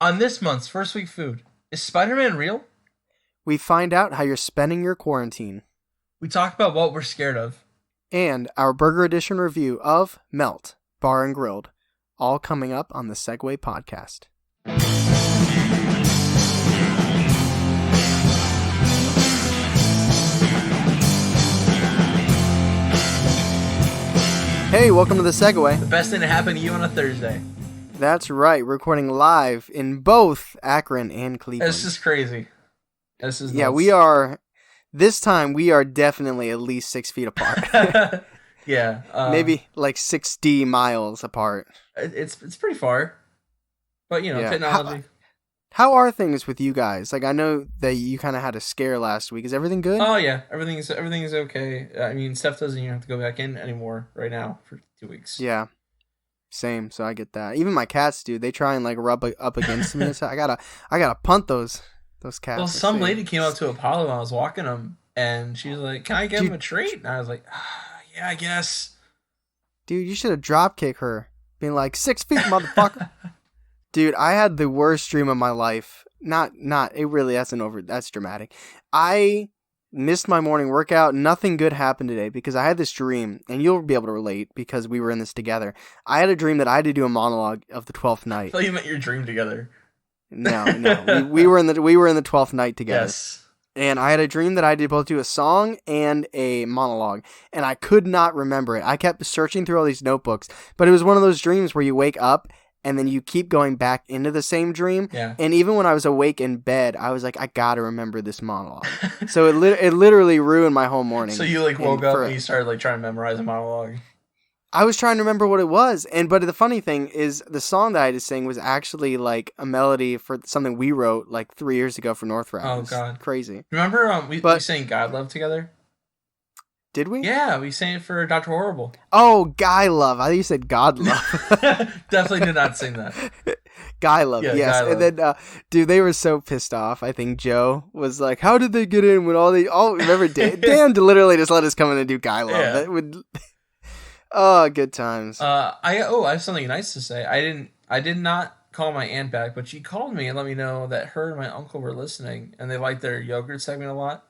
On this month's First Week Food, is Spider-Man real? We find out how you're spending your quarantine. We talk about what we're scared of. And our Burger Edition review of Melt, Bar and Grilled. All coming up on the Segway podcast. Hey, welcome to the Segway. The best thing to happen to you on a Thursday. That's right, recording live in both Akron and Cleveland. This is crazy. This is nuts. Yeah, we are. This time we are definitely at least 6 feet apart. Yeah, maybe like 60 miles apart. It's pretty far, but Yeah. technology. How are things with you guys? Like, I know that you kind of had a scare last week. Is everything good? Oh yeah, everything's okay. I mean, Steph doesn't even have to go back in anymore right now for 2 weeks. Yeah, same. So I get that. Even my cats do. They try and like rub up against me. So I gotta punt those cats. Well, some lady came up to Apollo when I was walking him, and she was like, "Can I give him a treat?" And I was like, "Yeah, I guess." Dude, you should have drop kicked her, being like 6 feet, motherfucker. Dude, I had the worst dream of my life. It really, that's dramatic. I missed my morning workout. Nothing good happened today because I had this dream, and you'll be able to relate because we were in this together. I had a dream that I had to do a monologue of the 12th night. I thought you meant your dream together. No. We were in the 12th night together. Yes. And I had a dream that I did both do a song and a monologue, and I could not remember it. I kept searching through all these notebooks, but it was one of those dreams where you wake up and then you keep going back into the same dream. Yeah. And even when I was awake in bed, I was like, I gotta remember this monologue. So it literally ruined my whole morning. So you woke up and you started trying to memorize a monologue. I was trying to remember what it was, but the funny thing is the song that I had to sing was actually like a melody for something we wrote like 3 years ago for North Rap. Oh God, crazy! Remember we sang "God Love" together? Did we? Yeah, we sang it for Dr. Horrible. Oh, Guy Love. I thought you said God Love. Definitely did not sing that. Guy Love, yeah, yes. Guy Love. And then, dude, they were so pissed off. I think Joe was like, how did they get in when remember Dan literally just let us come in and do Guy Love. Yeah. That would... Oh, good times. I have something nice to say. I did not call my aunt back, but she called me and let me know that her and my uncle were listening, and they liked their yogurt segment a lot.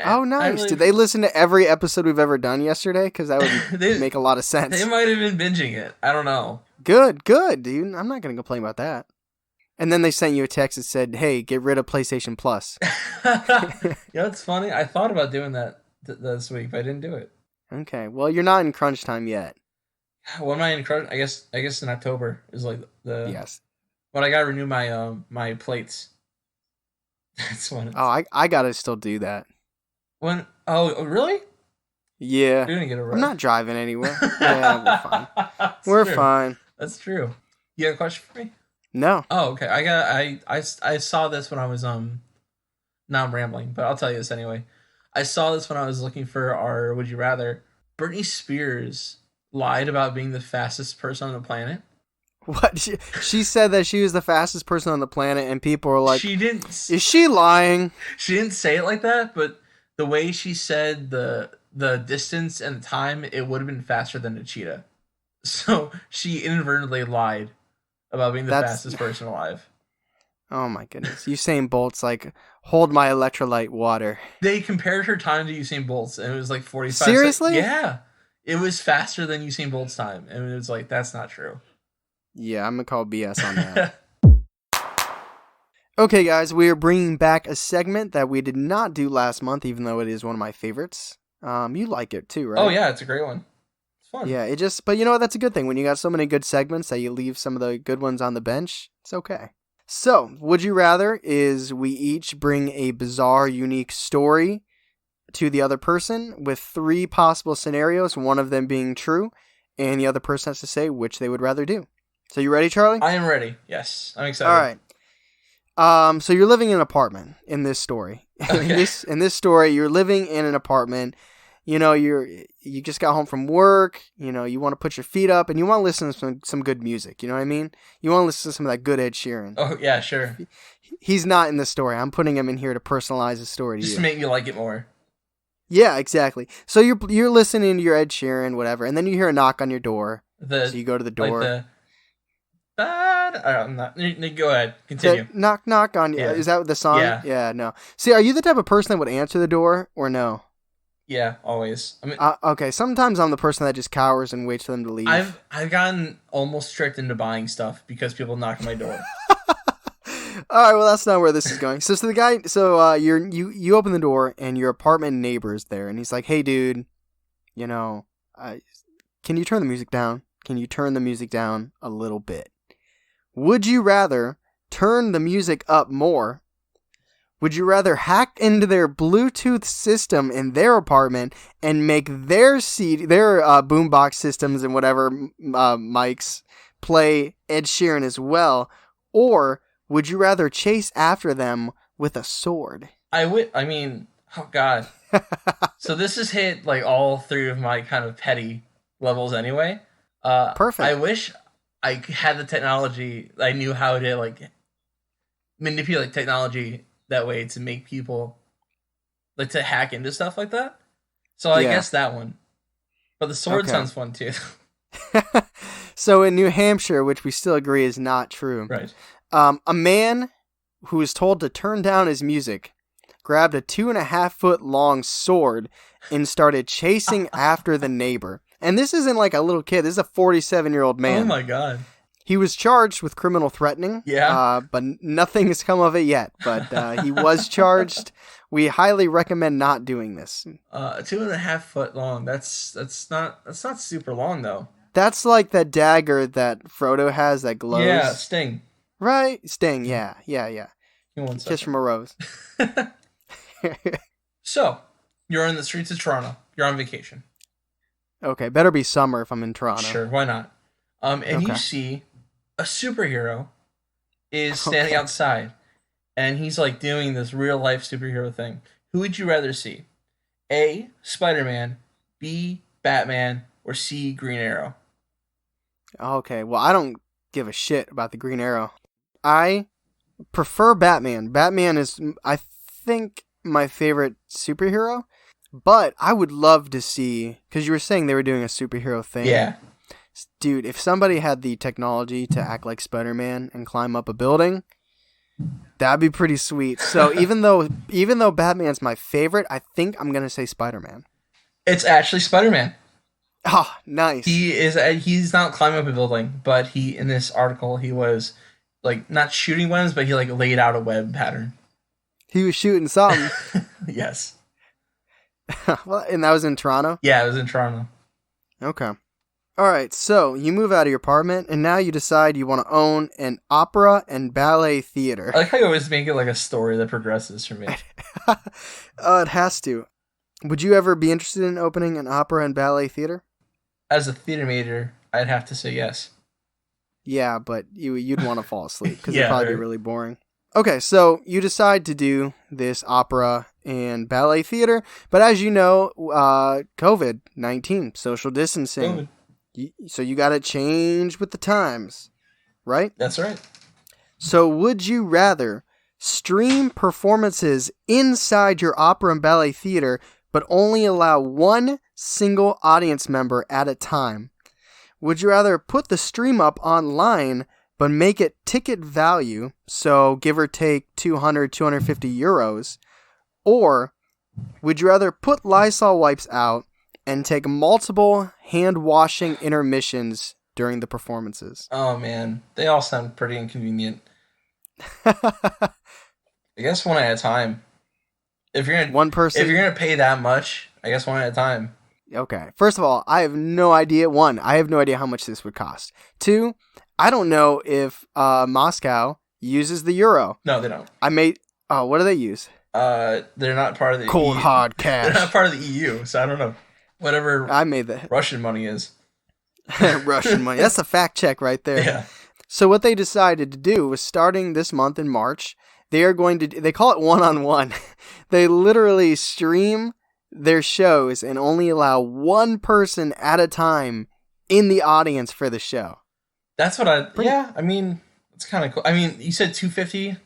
Oh, nice. Did they listen to every episode we've ever done yesterday? Because that would make a lot of sense. They might have been binging it. I don't know. Good, dude. I'm not going to complain about that. And then they sent you a text that said, hey, get rid of PlayStation Plus. Yeah, it's funny. I thought about doing that this week, but I didn't do it. Okay. Well, you're not in crunch time yet. When am I in crunch? I guess in October is like the... Yes. But I got to renew my plates. That's when I got to still do that. When? Oh, really? Yeah. You're gonna get a ride. I'm not driving anywhere. Yeah, we're fine. We're fine. That's true. You got a question for me? No. Oh, okay. I saw this when I was Now I'm rambling, but I'll tell you this anyway. I saw this when I was looking for our Would You Rather. Britney Spears lied about being the fastest person on the planet. What? She said that she was the fastest person on the planet, and people were like, she didn't. Is she lying? She didn't say it like that, but the way she said the distance and the time, it would have been faster than a cheetah. So she inadvertently lied about being the fastest person alive. Oh my goodness. Usain Bolt's like, hold my electrolyte water. They compared her time to Usain Bolt's, and it was like 45 Seriously? Yeah. It was faster than Usain Bolt's time. And it was like, that's not true. Yeah, I'm going to call BS on that. Okay, guys, we are bringing back a segment that we did not do last month, even though it is one of my favorites. You like it too, right? Oh, yeah, it's a great one. It's fun. Yeah, but you know what? That's a good thing. When you got so many good segments that you leave some of the good ones on the bench, it's okay. So, Would You Rather is we each bring a bizarre, unique story to the other person with 3 possible scenarios, one of them being true, and the other person has to say which they would rather do. So, you ready, Charlie? I am ready. Yes, I'm excited. All right. So you're living in an apartment in this story. Okay. in this story, you're living in an apartment. You know, you just got home from work. You know, you want to put your feet up and you want to listen to some good music. You know what I mean? You want to listen to some of that good Ed Sheeran. Oh yeah, sure. He's not in the story. I'm putting him in here to personalize the story to just you. to make me like it more. Yeah, exactly. So you're listening to your Ed Sheeran, whatever, and then you hear a knock on your door. So you go to the door. I'm not. Go ahead. Continue. That knock knock on you. Yeah. Is that the song? Yeah. Yeah, no. See, are you the type of person that would answer the door or no? Yeah, always. I mean, Okay, sometimes I'm the person that just cowers and waits for them to leave. I've gotten almost tricked into buying stuff because people knock on my door. All right, well that's not where this is going. So the guy, you open the door and your apartment neighbor is there, and he's like, "Hey, dude, you know, can you turn the music down? Can you turn the music down a little bit? Would you rather turn the music up more? Would you rather hack into their Bluetooth system in their apartment and make their boombox systems and whatever mics play Ed Sheeran as well, or would you rather chase after them with a sword?" I mean, oh god. So this has hit like all three of my kind of petty levels anyway. Perfect. I wish I had the technology. I knew how to like manipulate technology that way to make people like to hack into stuff like that. So I guess that one. But the sword sounds fun too. So in New Hampshire, which we still agree is not true, right? A man who was told to turn down his music grabbed a 2.5-foot long sword and started chasing after the neighbor. And this isn't like a little kid. This is a 47-year-old man. Oh my god. He was charged with criminal threatening. Yeah. But nothing has come of it yet. But he was charged. We highly recommend not doing this. 2.5 foot long. That's not super long though. That's like that dagger that Frodo has that glows. Yeah, Sting. Right? Sting, yeah. Kiss from a rose. So, you're in the streets of Toronto. You're on vacation. Okay, better be summer if I'm in Toronto. Sure, why not? And you see a superhero is standing outside, and he's like doing this real life superhero thing. Who would you rather see? A, Spider-Man, B, Batman, or C, Green Arrow? Okay, well, I don't give a shit about the Green Arrow. I prefer Batman. Batman is, I think, my favorite superhero. But I would love to see, because you were saying they were doing a superhero thing. Yeah. Dude, if somebody had the technology to act like Spider-Man and climb up a building, that'd be pretty sweet. So even though Batman's my favorite, I think I'm going to say Spider-Man. It's actually Spider-Man. Oh, nice. He's not climbing up a building, but in this article, he was like not shooting webs, but he like laid out a web pattern. He was shooting something. Yes. Well, and that was in Toronto? Yeah, it was in Toronto. Okay. All right, so you move out of your apartment, and now you decide you want to own an opera and ballet theater. I like how you always make it like a story that progresses for me. It has to. Would you ever be interested in opening an opera and ballet theater? As a theater major, I'd have to say yes. Yeah, but you'd want to fall asleep because Yeah, it'd probably be really boring. Okay, so you decide to do this opera and ballet theater, but as you know, COVID-19, social distancing. So you got to change with the times, right? That's right. So would you rather stream performances inside your opera and ballet theater, but only allow one single audience member at a time? Would you rather put the stream up online, but make it ticket value, so give or take 200, 250 euros? Or would you rather put Lysol wipes out and take multiple hand-washing intermissions during the performances? Oh, man. They all sound pretty inconvenient. I guess one at a time. If you're gonna pay that much, I guess one at a time. Okay. First of all, I have no idea. One, I have no idea how much this would cost. Two, I don't know if Moscow uses the euro. No, they don't. What do they use? They're not part of the cold EU. Hard cash. They're not part of the EU, so I don't know. Whatever I made that. Russian money is. Russian money. That's a fact check right there. Yeah. So what they decided to do was, starting this month in March, they call it one-on-one. They literally stream their shows and only allow one person at a time in the audience for the show. That's what I mean, it's kind of cool. I mean, you said 250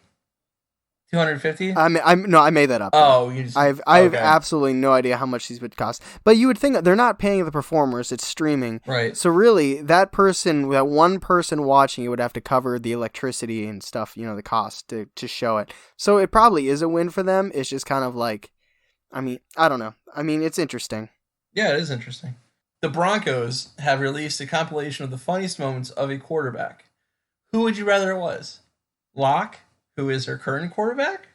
250? I made that up. Oh, you just I have absolutely no idea how much these would cost. But you would think that they're not paying the performers; it's streaming. Right. So really, that one person watching it would have to cover the electricity and stuff. The cost to show it. So it probably is a win for them. It's just kind of like, I don't know. It's interesting. Yeah, it is interesting. The Broncos have released a compilation of the funniest moments of a quarterback. Who would you rather it was? Locke, who is their current quarterback?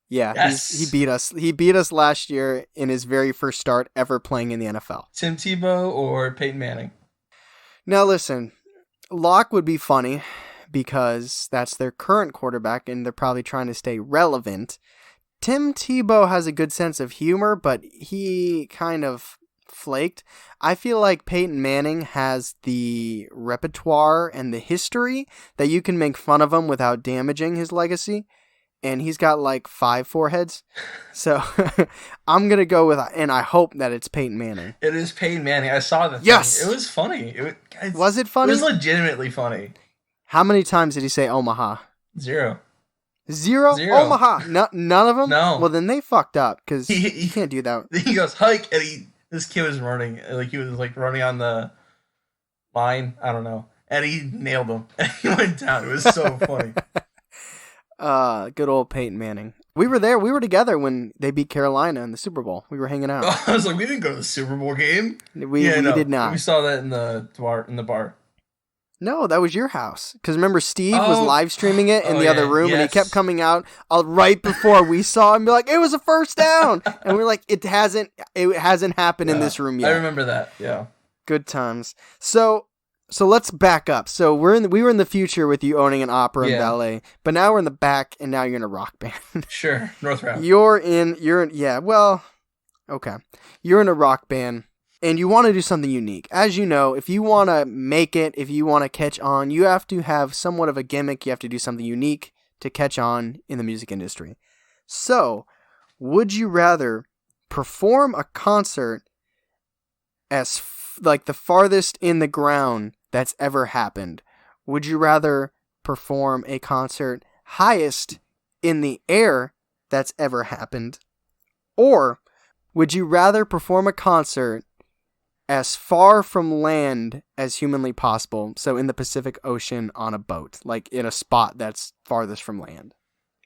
Yeah, yes. He beat us. He beat us last year in his very first start ever playing in the NFL. Tim Tebow or Peyton Manning? Now listen, Locke would be funny because that's their current quarterback and they're probably trying to stay relevant. Tim Tebow has a good sense of humor, but he kind of flaked. I feel like Peyton Manning has the repertoire and the history that you can make fun of him without damaging his legacy. And he's got like 5 foreheads. So I'm going to go with, and I hope that it's Peyton Manning. It is Peyton Manning. I saw that. Yes! Thing. It was funny. Was it funny? It was legitimately funny. How many times did he say Omaha? 0. Zero? Omaha? No, none of them? No. Well, then they fucked up because you can't do that. He goes, hike, and this kid was running. Like, he was like running on the line. I don't know. And he nailed him. And he went down. It was so funny. Good old Peyton Manning. We were there. We were together when they beat Carolina in the Super Bowl. We were hanging out. I was like, we didn't go to the Super Bowl game. We did not. We saw that in the bar. No, that was your house. Because remember, Steve was live streaming it in the other room, and he kept coming out right before we saw him, be like, "It was a first down," and we were like, "It hasn't happened in this room yet." I remember that. Yeah. Good times. So let's back up. So we were in the future with you owning an opera and ballet, but now we're in the back, and now you're in a rock band. Sure, North Route. You're in. Yeah. Well, okay. You're in a rock band. And you want to do something unique. As you know, if you want to make it, if you want to catch on, you have to have somewhat of a gimmick. You have to do something unique to catch on in the music industry. So, would you rather perform a concert as like the farthest in the ground that's ever happened? Would you rather perform a concert highest in the air that's ever happened? Or would you rather perform a concert as far from land as humanly possible, so in the Pacific Ocean on a boat, like in a spot that's farthest from land?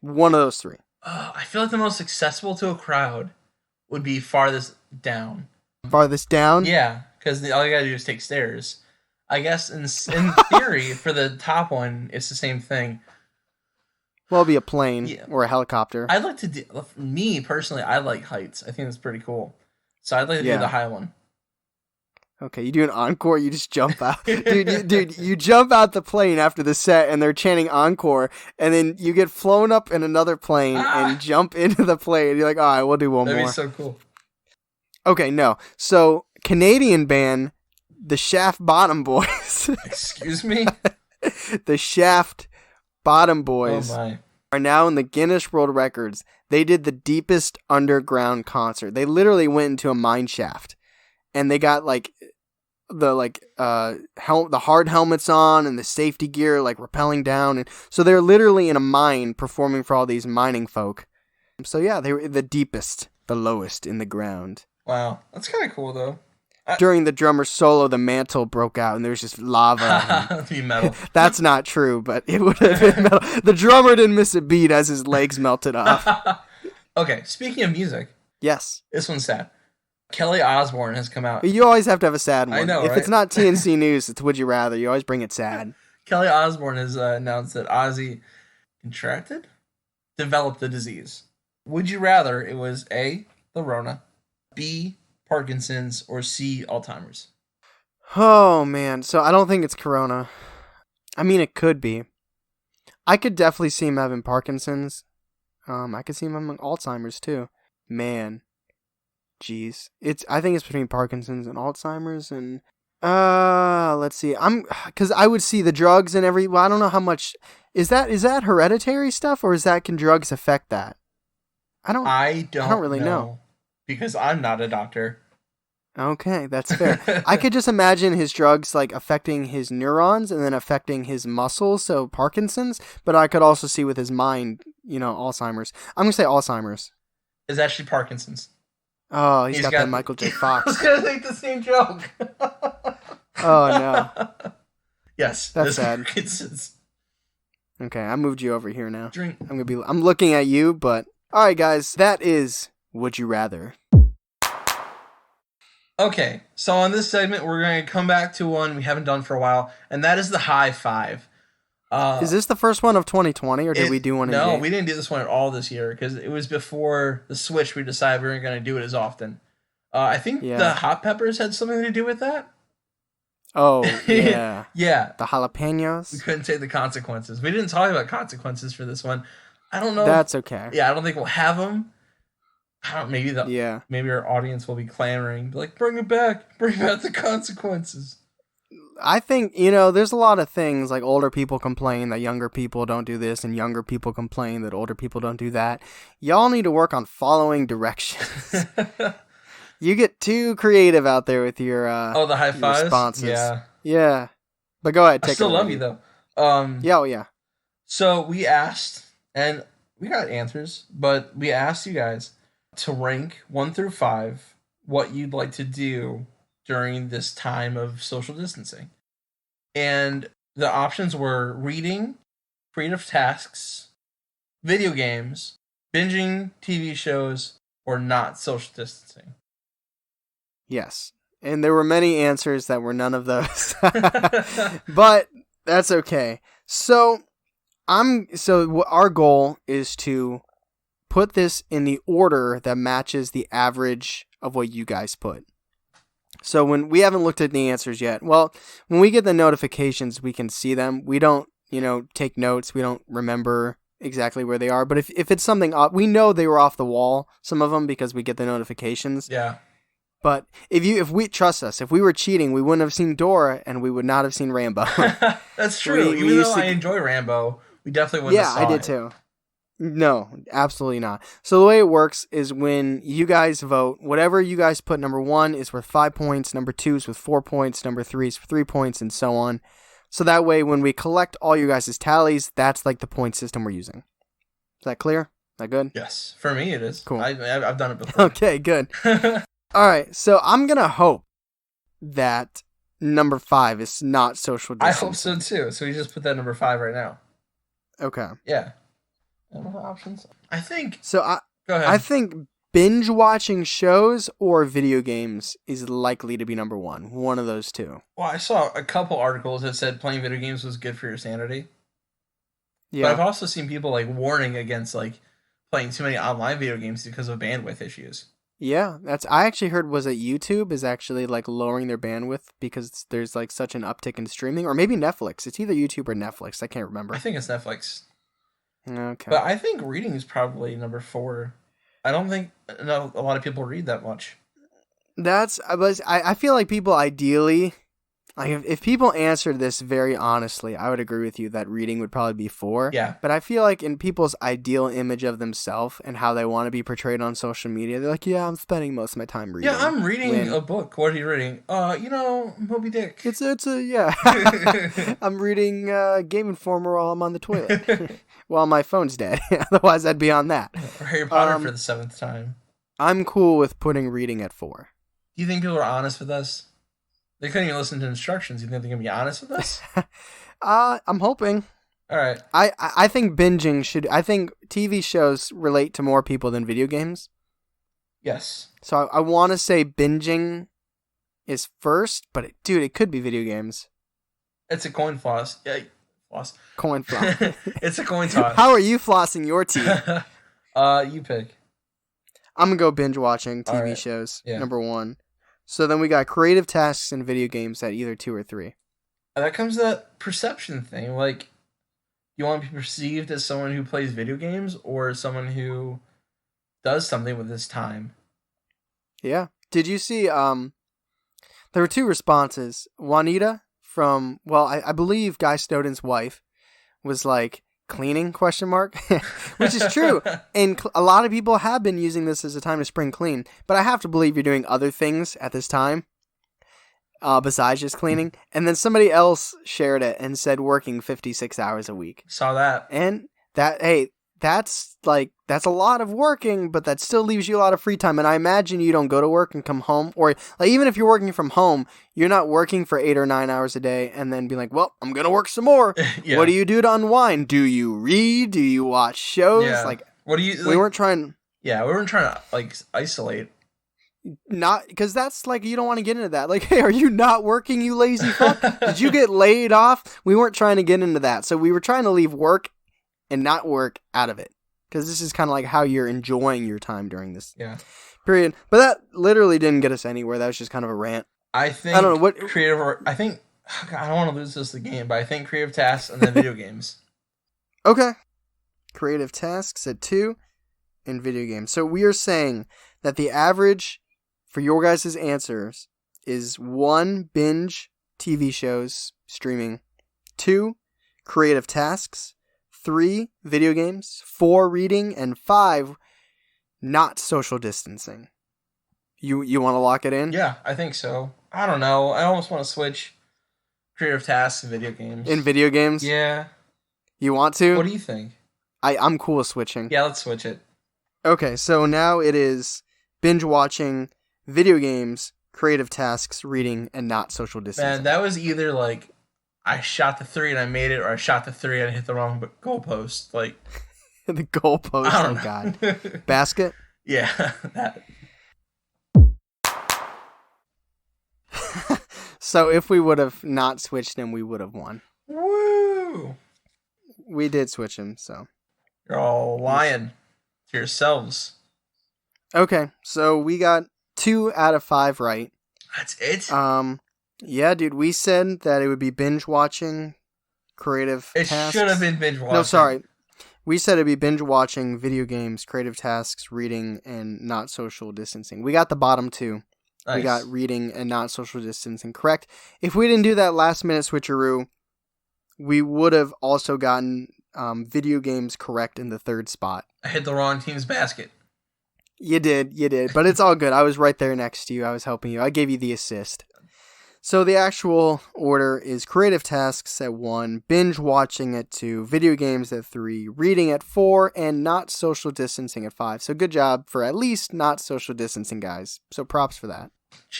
One of those 3. I feel like the most accessible to a crowd would be farthest down. Farthest down? Yeah, because all you gotta do is take stairs. I guess in theory, for the top one, it's the same thing. Well, it'd be a plane or a helicopter. I'd like to do, me personally, I like heights. I think that's pretty cool. So I'd like to do the high one. Okay, you do an encore, you just jump out. Dude, you jump out the plane after the set and they're chanting encore, and then you get flown up in another plane and jump into the plane. You're like, all right, we'll do one more. That'd be so cool. Okay, no. So, Canadian band, the Shaft Bottom Boys. Excuse me? The Shaft Bottom Boys are now in the Guinness World Records. They did the deepest underground concert. They literally went into a mine shaft. And they got the hard helmets on and the safety gear like rappelling down, and so they're literally in a mine performing for all these mining folk. So yeah, they were the deepest, the lowest in the ground. Wow, that's kind of cool though. During the drummer's solo, the mantle broke out and there was just lava. That'd be metal. That's not true, but it would have been metal. The drummer didn't miss a beat as his legs melted off. Okay, speaking of music. Yes. This one's sad. Kelly Osbourne has come out. You always have to have a sad one. I know, If it's not TNC News, it's Would You Rather. You always bring it sad. Kelly Osbourne has announced that Ozzy developed the disease. Would you rather it was A, the Rona, B, Parkinson's, or C, Alzheimer's? Oh, man. So I don't think it's Corona. I mean, it could be. I could definitely see him having Parkinson's. I could see him having Alzheimer's, too. Man. Jeez. I think it's between Parkinson's and Alzheimer's, and let's see. Cuz I would see the drugs and well, I don't know how much is that hereditary stuff, or can drugs affect that? I don't really know because I'm not a doctor. Okay, that's fair. I could just imagine his drugs like affecting his neurons and then affecting his muscles, so Parkinson's, but I could also see with his mind, Alzheimer's. I'm going to say Alzheimer's. It's actually Parkinson's. Oh, he's He's got got that Michael J. I was Fox. gonna make the same joke. Oh, no. Yes, That's sad. Parkinson's. Okay, I moved you over here now. Drink. I'm looking at you, but all right, guys, that is Would You Rather. Okay, so on this segment, we're going to come back to one we haven't done for a while, and that is the high five. Is this the first one of 2020, or did we do one in No, we didn't do this one at all this year, because it was before the Switch we decided we weren't going to do it as often. I think the hot peppers had something to do with that. Oh, yeah. Yeah. The jalapenos. We couldn't take the consequences. We didn't talk about consequences for this one. I don't know. That's okay. Yeah, I don't think we'll have them. Maybe our audience will be clamoring, like, bring it back. Bring back the consequences. I think, there's a lot of things, like older people complain that younger people don't do this, and younger people complain that older people don't do that. Y'all need to work on following directions. You get too creative out there with your the high fives? Responses. Yeah. But go ahead, take it. I still love you, though. Yeah. So we asked, and we got answers, but we asked you guys to rank 1 through 5 what you'd like to do during this time of social distancing. And the options were reading, creative tasks, video games, binging TV shows, or not social distancing. Yes. And there were many answers that were none of those. But that's okay. So our goal is to put this in the order that matches the average of what you guys put. So when we haven't looked at the answers yet, well, when we get the notifications, we can see them. We don't, take notes. We don't remember exactly where they are. But if it's something, we know they were off the wall, some of them, because we get the notifications. Yeah. But if we trust us, if we were cheating, we wouldn't have seen Dora and we would not have seen Rambo. That's true. Even though I enjoy Rambo, we definitely wouldn't have saw it. Yeah, I did too. No, absolutely not. So the way it works is when you guys vote, whatever you guys put, number 1 is worth 5 points, number 2 is worth 4 points, number 3 is 3 points, and so on. So that way, when we collect all you guys' tallies, that's like the point system we're using. Is that clear? Is that good? Yes. For me, it is. Cool. I've done it before. Okay, good. All right, so I'm going to hope that number 5 is not social distancing. I hope so, too. So we just put that number 5 right now. Okay. Yeah. Options. I think. So go ahead. I think binge watching shows or video games is likely to be number 1. One of those two. Well, I saw a couple articles that said playing video games was good for your sanity. Yeah. But I've also seen people warning against playing too many online video games because of bandwidth issues. Yeah, I actually heard was that YouTube is actually lowering their bandwidth because there's such an uptick in streaming, or maybe Netflix. It's either YouTube or Netflix. I can't remember. I think it's Netflix. Okay. But I think reading is probably number 4. I don't think a lot of people read that much. I feel like people ideally, if people answered this very honestly, I would agree with you that reading would probably be 4. Yeah. But I feel like in people's ideal image of themselves and how they want to be portrayed on social media, they're like, yeah, I'm spending most of my time reading. Yeah, I'm reading a book. What are you reading? Moby Dick. Yeah. I'm reading Game Informer while I'm on the toilet. While my phone's dead. Otherwise, I'd be on that. Or Harry Potter for the 7th time. I'm cool with putting reading at 4. Do you think people are honest with us? They couldn't even listen to instructions. You think they're going to be honest with us? I'm hoping. All right. I think binging I think TV shows relate to more people than video games. Yes. So I want to say binging is first, but it could be video games. It's a coin floss. Yeah. Coin floss. It's a coin toss. How are you flossing your teeth? You pick. I'm going to go binge watching TV shows, number 1. So then we got creative tasks and video games at either 2 or 3. That comes to that perception thing. You want to be perceived as someone who plays video games or someone who does something with his time. Yeah. Did you see, there were 2 responses. Juanita from, I believe Guy Snowden's wife was like, cleaning, question mark, which is true. And a lot of people have been using this as a time to spring clean, but I have to believe you're doing other things at this time besides just cleaning. And then somebody else shared it and said working 56 hours a week. Saw that. And that's a lot of working, but that still leaves you a lot of free time. And I imagine you don't go to work and come home, or like even if you're working from home, you're not working for 8 or 9 hours a day and then be like, well, I'm going to work some more. Yeah. What do you do to unwind? Do you read? Do you watch shows? Yeah. Like, what do you? we weren't trying. Yeah, we weren't trying to like isolate. Not because that's like you don't want to get into that. Like, hey, are you not working, you lazy fuck? Did you get laid off? We weren't trying to get into that. So we were trying to leave work and not work out of it, because this is kind of like how you're enjoying your time during this period. But that literally didn't get us anywhere. That was just kind of a rant. I think I don't know what I think I don't want to lose this the game, but I think creative tasks and then video games. Okay, creative tasks at 2 and video games. So we are saying that the average for your guys' answers is 1 binge TV shows streaming, 2 creative tasks, 3 video games, 4 reading, and 5 not social distancing. You want to lock it in? Yeah, I think so. I don't know. I almost want to switch creative tasks and video games. In video games? Yeah. You want to? What do you think? I'm cool with switching. Yeah, let's switch it. Okay, so now it is binge watching, video games, creative tasks, reading, and not social distancing. Man, that was either like I shot the 3 and I made it, or I shot the 3 and I hit the wrong goalpost. Like the goalpost. I Oh don't know. God. Basket. Yeah, that. So if we would have not switched him, we would have won. Woo! We did switch him, so. You're all lying to yourselves. Okay, so we got 2 out of 5 right. That's it? Yeah, dude, we said that it would be binge watching, creative It tasks. should have been binge watching. No, sorry. We said it'd be binge watching, video games, creative tasks, reading, and not social distancing. We got the bottom 2. Nice. We got reading and not social distancing correct. If we didn't do that last minute switcheroo, we would have also gotten video games correct in the 3rd spot. I hit the wrong team's basket. You did. But it's all good. I was right there next to you. I was helping you. I gave you the assist. So the actual order is creative tasks at 1, binge watching at 2, video games at 3, reading at 4, and not social distancing at 5. So good job for at least not social distancing, guys. So props for that.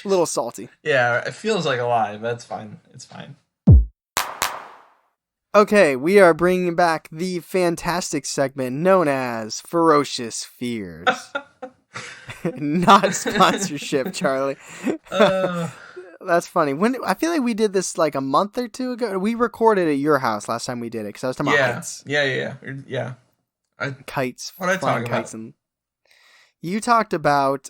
A little salty. Yeah, it feels like a lie, but it's fine. It's fine. Okay, we are bringing back the fantastic segment known as Ferocious Fears. Not sponsorship, Charlie. That's funny. I feel like we did this like a month or 2 ago. We recorded at your house last time we did it because I was talking about heights. Yeah. Kites. What did I talk about? And you talked about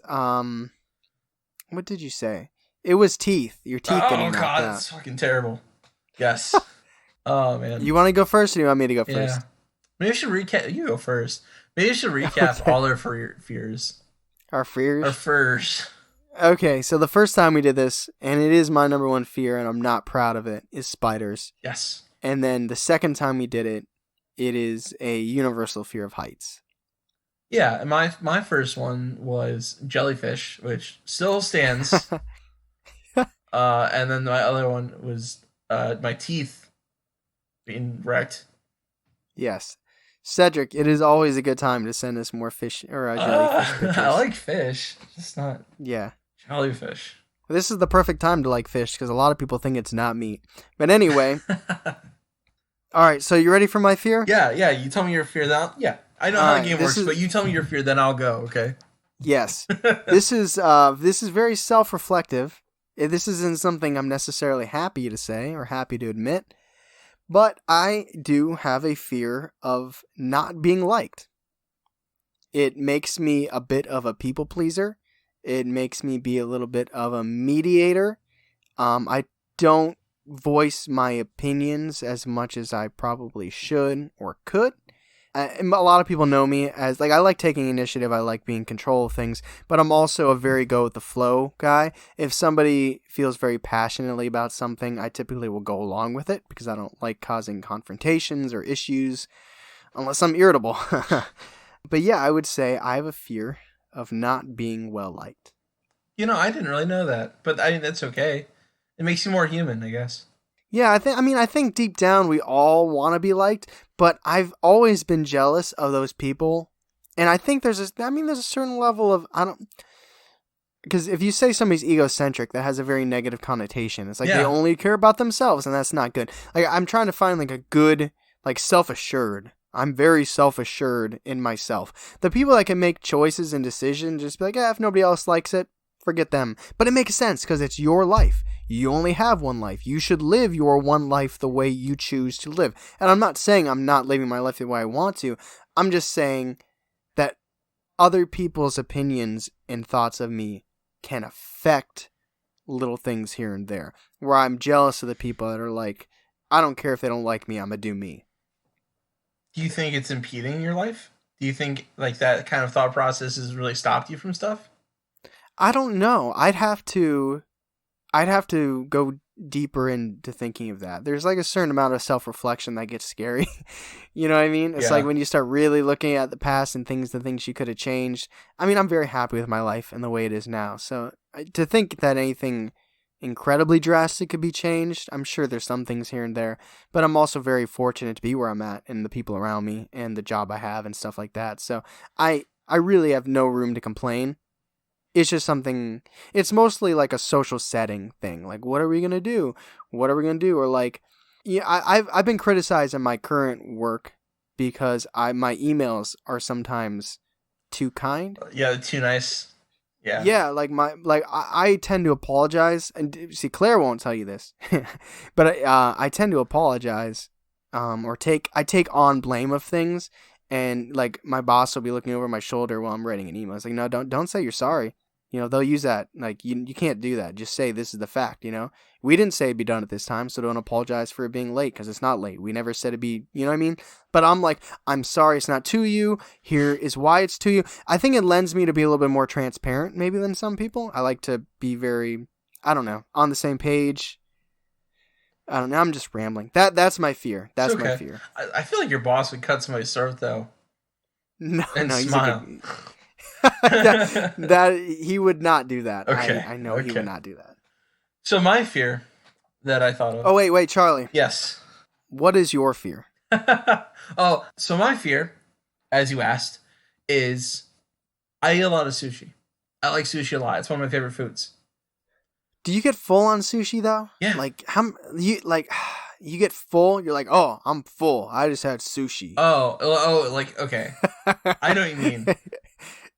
what did you say? It was teeth. Your teeth getting knocked out. That's fucking terrible. Yes. Oh man. You want to go first, or do you want me to go first? Yeah. Maybe I should recap. You go first. Maybe I should recap all our fears. Our fears. Our furs. Okay, so the first time we did this, and it is my number 1 fear, and I'm not proud of it, is spiders. Yes. And then the second time we did it, it is a universal fear of heights. Yeah, and my first one was jellyfish, which still stands. And then my other one was my teeth being wrecked. Yes. Cedric, it is always a good time to send us more fish or jellyfish pictures. I like fish, just not jellyfish. This is the perfect time to like fish because a lot of people think it's not meat. But anyway. All right, so you ready for my fear? Yeah. You tell me your fear, then I know how the game works, but you tell me your fear, then I'll go. Okay. Yes. This is very self-reflective. This isn't something I'm necessarily happy to say or happy to admit, but I do have a fear of not being liked. It makes me a bit of a people pleaser. It makes me be a little bit of a mediator. I don't voice my opinions as much as I probably should or could. A lot of people know me as, like, I like taking initiative. I like being in control of things, but I'm also a very go with the flow guy. If somebody feels very passionately about something, I typically will go along with it because I don't like causing confrontations or issues unless I'm irritable. But yeah, I would say I have a fear of not being well liked. I didn't really know that, but I mean that's okay. It makes you more human, I guess. Yeah, I think deep down we all want to be liked, but I've always been jealous of those people. And I think there's a certain level of, because if you say somebody's egocentric, that has a very negative connotation. It's like they only care about themselves, and that's not good. Like, I'm trying to find like a good, like, self-assured. I'm very self-assured in myself. The people that can make choices and decisions, just be like, if nobody else likes it, forget them. But it makes sense because it's your life. You only have one life. You should live your one life the way you choose to live. And I'm not saying I'm not living my life the way I want to. I'm just saying that other people's opinions and thoughts of me can affect little things here and there. Where I'm jealous of the people that are like, I don't care if they don't like me, I'm gonna do me. Do you think it's impeding your life? Do you think like that kind of thought process has really stopped you from stuff? I don't know. I'd have to go deeper into thinking of that. There's like a certain amount of self-reflection that gets scary. You know what I mean? It's like when you start really looking at the past and the things you could have changed. I mean, I'm very happy with my life and the way it is now. So to think that anything incredibly drastic could be changed, I'm sure there's some things here and there, but I'm also very fortunate to be where I'm at and the people around me and the job I have and stuff like that. So I really have no room to complain. It's just something, it's mostly like a social setting thing. Like, what are we going to do? What are we going to do? Or like, I've been criticized in my current work because my emails are sometimes too kind. Yeah, too nice. Yeah. Yeah, I tend to apologize, and see, Claire won't tell you this, but I tend to apologize, or I take on blame of things, and like my boss will be looking over my shoulder while I'm writing an email. It's like, no, don't say you're sorry. They'll use that. Like, you can't do that. Just say this is the fact, We didn't say it'd be done at this time, so don't apologize for it being late, because it's not late. We never said it'd be, you know what I mean? But I'm like, I'm sorry it's not to you. Here is why it's to you. I think it lends me to be a little bit more transparent, maybe, than some people. I like to be very, I don't know, on the same page. I don't know. I'm just rambling. That's my fear. That's okay. My fear. I feel like your boss would cut somebody's throat, though. No, smile. that he would not do that. Okay. I know he would not do that. So my fear that I thought of. Oh, wait, Charlie. Yes. What is your fear? So my fear, as you asked, is I eat a lot of sushi. I like sushi a lot. It's one of my favorite foods. Do you get full on sushi though? Yeah. Like you get full, you're like, oh, I'm full. I just had sushi. Oh, like, okay. I know what you mean.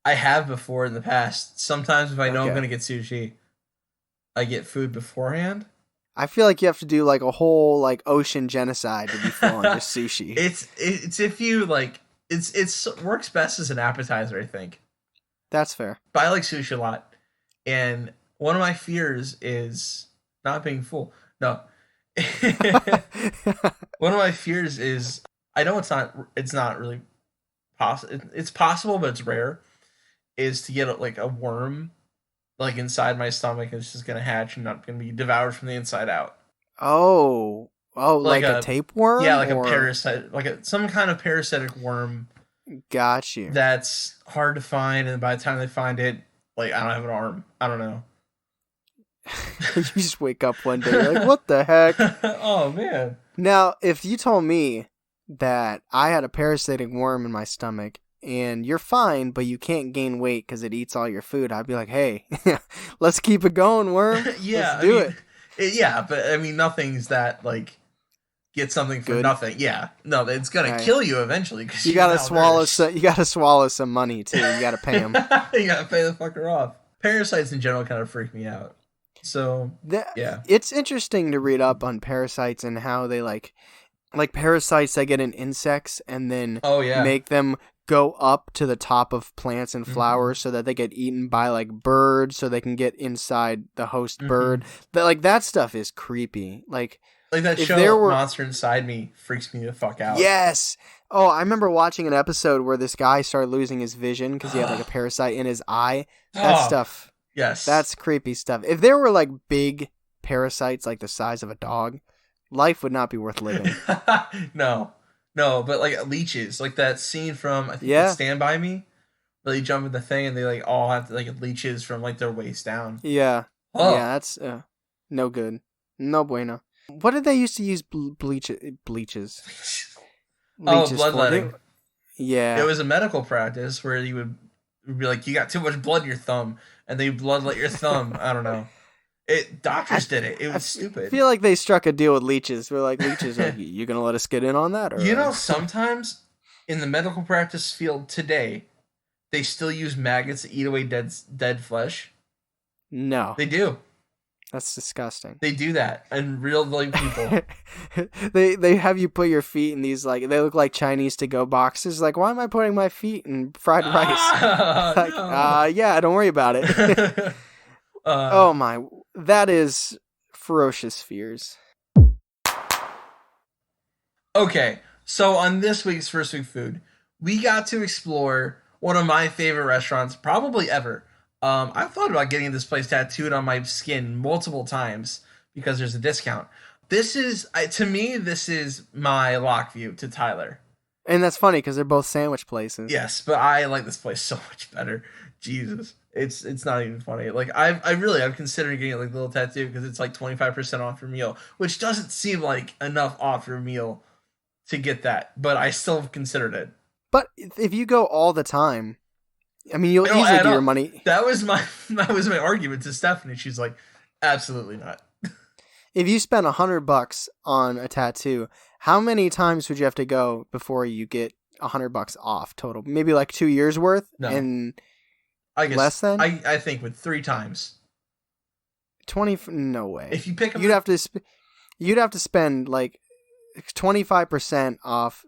I have before in the past. Sometimes if I know I'm going to get sushi, I get food beforehand. I feel like you have to do like a whole like ocean genocide to be full on just sushi. It's if you like, it's works best as an appetizer, I think. That's fair. But I like sushi a lot. And one of my fears is not being full. No. One of my fears is, I know it's not really possible. It's possible, but it's rare. Is to get like a worm, like inside my stomach, and it's just gonna hatch and not gonna be devoured from the inside out. Oh, like a tapeworm? Yeah, like a parasite, like some kind of parasitic worm. Got you. That's hard to find, and by the time they find it, like I don't have an arm. I don't know. You just wake up one day, you're like, what the heck? Oh man. Now, if you told me that I had a parasitic worm in my stomach and you're fine, but you can't gain weight because it eats all your food, I'd be like, hey, let's keep it going, worm. Yeah, let's do it. Yeah, but I mean, nothing's that like get something for nothing. Yeah, no, it's gonna kill you eventually. Cause you gotta swallow some. You gotta swallow some money too. You gotta pay them. You gotta pay the fucker off. Parasites in general kind of freak me out. So yeah, it's interesting to read up on parasites and how they like parasites that get in insects and then make them go up to the top of plants and flowers so that they get eaten by like birds so they can get inside the host bird. That stuff is creepy. Like that show Monster Inside Me freaks me the fuck out. Yes. Oh, I remember watching an episode where this guy started losing his vision because he had like a parasite in his eye. That stuff. Yes. That's creepy stuff. If there were like big parasites like the size of a dog, life would not be worth living. No, No, but like leeches, like that scene from I think it's Yeah, Stand By Me, where they jump in the thing and they like all have like leeches from like their waist down. yeah, Oh, That's no good, no bueno. What did they used to use oh, leeches for? bloodletting. It Yeah, was a medical practice where you would be like, you got too much blood in your thumb, and they bloodlet your thumb. I don't know. It I, doctors did it. It I was stupid. feel like they struck a deal with leeches. We're like leeches, like you gonna let us get in on that or? You know, sometimes in the medical practice field today, they still use maggots to eat away dead flesh. No, They do. that's disgusting. They do that in real life people. They have you put your feet in these like they look like Chinese to go boxes. Like, why am I putting my feet in fried rice? Ah, Like, no. yeah, don't worry about it. uh, Oh my, that is ferocious fears. okay, so on this week's First Week Food, we got to explore one of my favorite restaurants, probably ever. I've thought about getting this place tattooed on my skin multiple times because there's a discount. To me, this is my lock view to Tyler. And that's funny because they're both sandwich places. Yes, but I like this place so much better. Jesus, it's not even funny. Like I've considered getting like a little tattoo because it's like 25% off your meal, which doesn't seem like enough off your meal to get that, but I still have considered it. But if you go all the time, I mean, you'll It'll easily add do your up. money. That was my argument to Stephanie. She's like, absolutely not. If you spend $100 on a tattoo, how many times would you have to go before you get $100 off total? Maybe like 2 years worth, No, and I less guess than I think with 3 times. 20. No way. If you pick them, You'd have to spend like 25% off.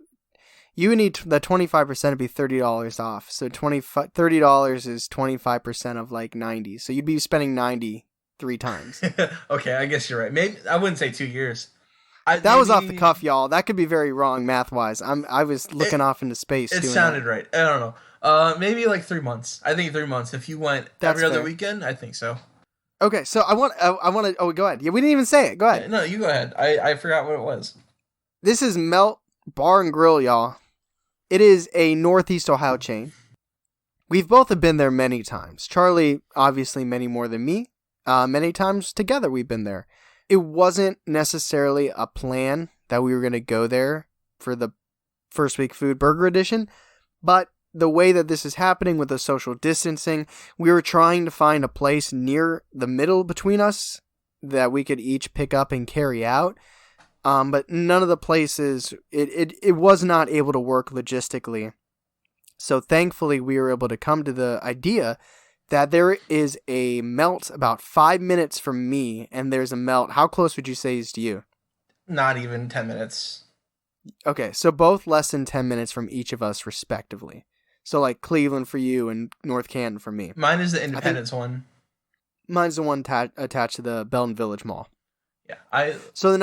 You would need the 25% to be $30 off. So $30 is 25% of like 90. So you'd be spending 90 3 times. okay, I guess you're right. Maybe I wouldn't say 2 years. That was off the cuff, y'all. That could be very wrong math wise. I was looking off into space. It doing sounded that. right. I don't know. Maybe like 3 months. I think 3 months. If you went That's every other fair. weekend, I think so. Okay, so I want to. Oh, go ahead. Yeah, we didn't even say it. Go ahead. Yeah, no, you go ahead. I forgot what it was. This is Melt Bar and Grill, y'all. It is a Northeast Ohio chain. We've both have been there many times. Charlie, obviously, many more than me. Many times together we've been there. It wasn't necessarily a plan that we were going to go there for the First Week Food Burger Edition, but the way that this is happening with the social distancing, we were trying to find a place near the middle between us that we could each pick up and carry out. But none of the places, it was not able to work logistically. So thankfully, we were able to come to the idea that there is a Melt about 5 minutes from me, and there's a Melt. How close would you say is to you? Not even 10 minutes. Okay, so both less than 10 minutes from each of us, respectively. So like Cleveland for you and North Canton for me. Mine is the Independence one. Mine's the one attached to the Belton Village Mall. Yeah, So the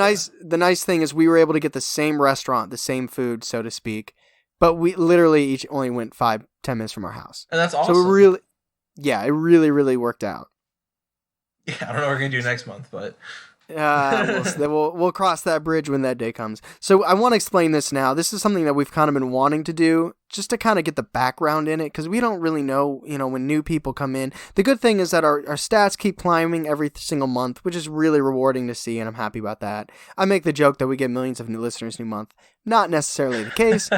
nice thing is we were able to get the same restaurant, the same food, so to speak, but we literally each only went 5-10 minutes from our house. and that's awesome. So it really worked out. Yeah, I don't know what we're gonna do next month, but We'll cross that bridge when that day comes. So I want to explain this now. This is something that we've kind of been wanting to do just to kind of get the background in it because we don't really know, when new people come in. The good thing is that our stats keep climbing every single month, which is really rewarding to see, and I'm happy about that. I make the joke that we get millions of new listeners new month. Not necessarily the case,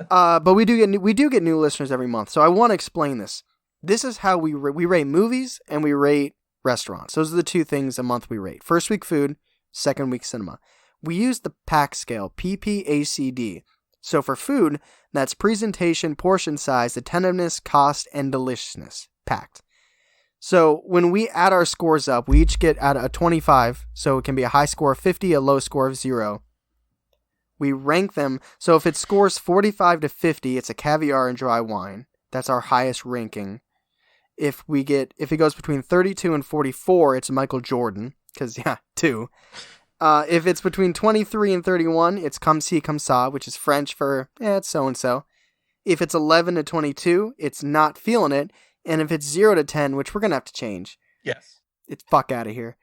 but we do get new listeners every month. So I want to explain this. This is how we rate movies and we rate restaurants. Those are the two things a month we rate. First week food, second week cinema. We use the PAC scale, PPACD. So for food, that's presentation, portion size, attentiveness, cost, and deliciousness. Packed. So when we add our scores up, we each get out a 25. So it can be a high score of 50, a low score of 0. We rank them. So if it scores 45 to 50, it's a caviar and dry wine. That's our highest ranking. If it goes between 32 and 44, it's Michael Jordan, because, 2. If it's between 23 and 31, it's comme ci, comme ça, which is French for, it's so-and-so. If it's 11 to 22, it's not feeling it. And if it's 0 to 10, which we're going to have to change. yes. It's fuck out of here.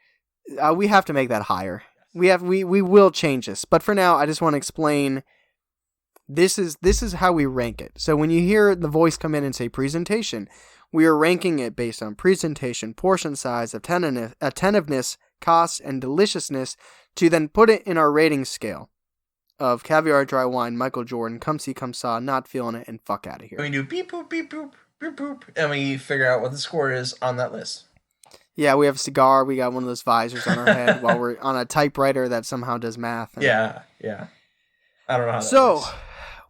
We have to make that higher. We will change this. But for now, I just want to explain This is how we rank it. So when you hear the voice come in and say presentation, we are ranking it based on presentation, portion size, attentiveness, cost, and deliciousness to then put it in our rating scale of caviar, dry wine, Michael Jordan, come see, come saw, not feeling it, and fuck out of here. And we do beep boop, beep boop, beep boop, and we figure out what the score is on that list. Yeah, we have a cigar. We got one of those visors on our head while we're on a typewriter that somehow does math. Yeah. I don't know how that So, works.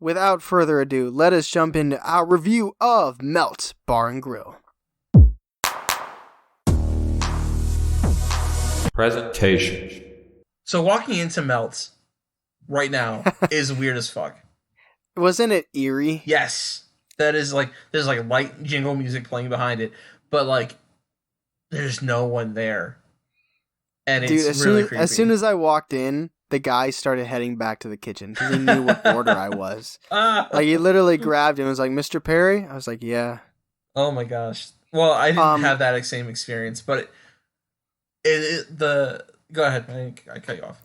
without further ado, let us jump into our review of Melt Bar and Grill. Presentation. So walking into Melt right now is weird as fuck. Wasn't it eerie? Yes. That is like, there's like light jingle music playing behind it, but like, there's no one there. And it's Dude, really creepy. as soon as I walked in, the guy started heading back to the kitchen because he knew what order I was. Like, he literally grabbed him and was like, Mr. Perry? I was like, yeah. Oh my gosh. Well, I didn't have that same experience, but go ahead. I cut you off.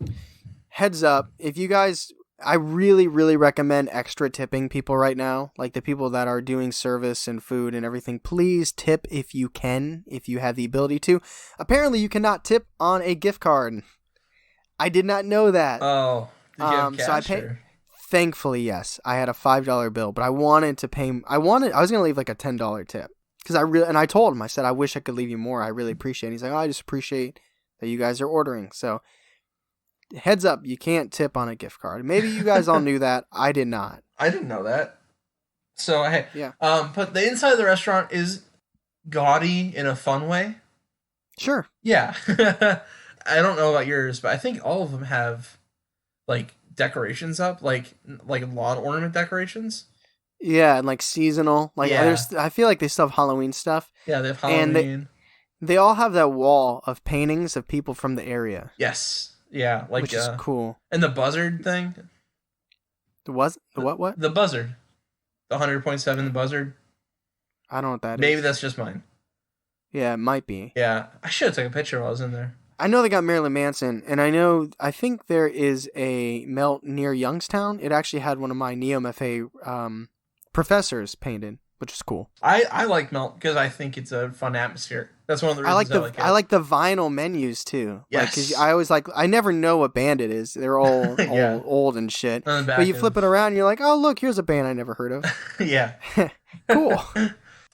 Heads up, if you guys, I really, really recommend extra tipping people right now. Like the people that are doing service and food and everything. Please tip if you can, if you have the ability to. Apparently, you cannot tip on a gift card. I did not know that. Oh, did you have cash? So I paid. Thankfully, yes, I had a $5 bill, but I wanted to pay. I was gonna leave like a $10 tip because I told him, I said, I wish I could leave you more. I really appreciate it. He's like, oh, I just appreciate that you guys are ordering. So heads up, you can't tip on a gift card. Maybe you guys all knew that. I did not. I didn't know that. So hey, yeah. But the inside of the restaurant is gaudy in a fun way. Sure. Yeah. I don't know about yours, but I think all of them have like decorations up, like lawn ornament decorations. Yeah, and like seasonal. Like I feel like they still have Halloween stuff. Yeah, they have Halloween. And they all have that wall of paintings of people from the area. Yes. Yeah, like which is cool. And the buzzard thing. The what? The buzzard. The 100.7 the buzzard. I don't know what that Maybe is. that's just mine. Yeah, it might be. Yeah, I should have taken a picture while I was in there. I know they got Marilyn Manson, and I think there is a Melt near Youngstown. It actually had one of my NeoMFA professors painted, which is cool. I like Melt because I think it's a fun atmosphere. That's one of the reasons I like the vinyl menus too. Yes. Because I always I never know what band it is. They're all old and shit. But you flip it around and you're like, oh, look, here's a band I never heard of. Yeah. Cool.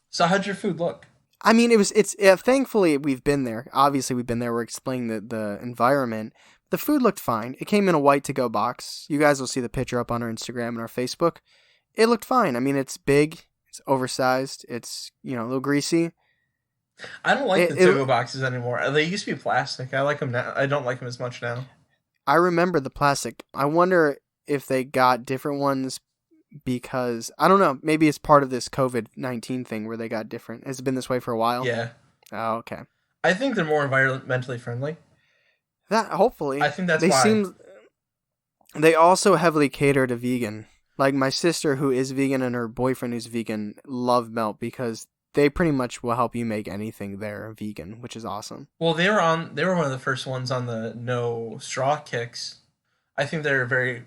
So how'd your food look? I mean, thankfully we've been there. Obviously we've been there. We're explaining the environment. The food looked fine. It came in a white to-go box. You guys will see the picture up on our Instagram and our Facebook. It looked fine. I mean, it's big. It's oversized. It's, a little greasy. I don't like the to-go boxes anymore. They used to be plastic. I like them now. I don't like them as much now. I remember the plastic. I wonder if they got different ones because, I don't know, maybe it's part of this COVID-19 thing where they got different. Has it been this way for a while? Yeah. Oh, okay. I think they're more environmentally friendly. That, hopefully. I think that's why. They also heavily cater to vegan. Like my sister who is vegan and her boyfriend who's vegan love Melt because they pretty much will help you make anything there vegan, which is awesome. Well, they were one of the first ones on the no straw kicks. I think they're very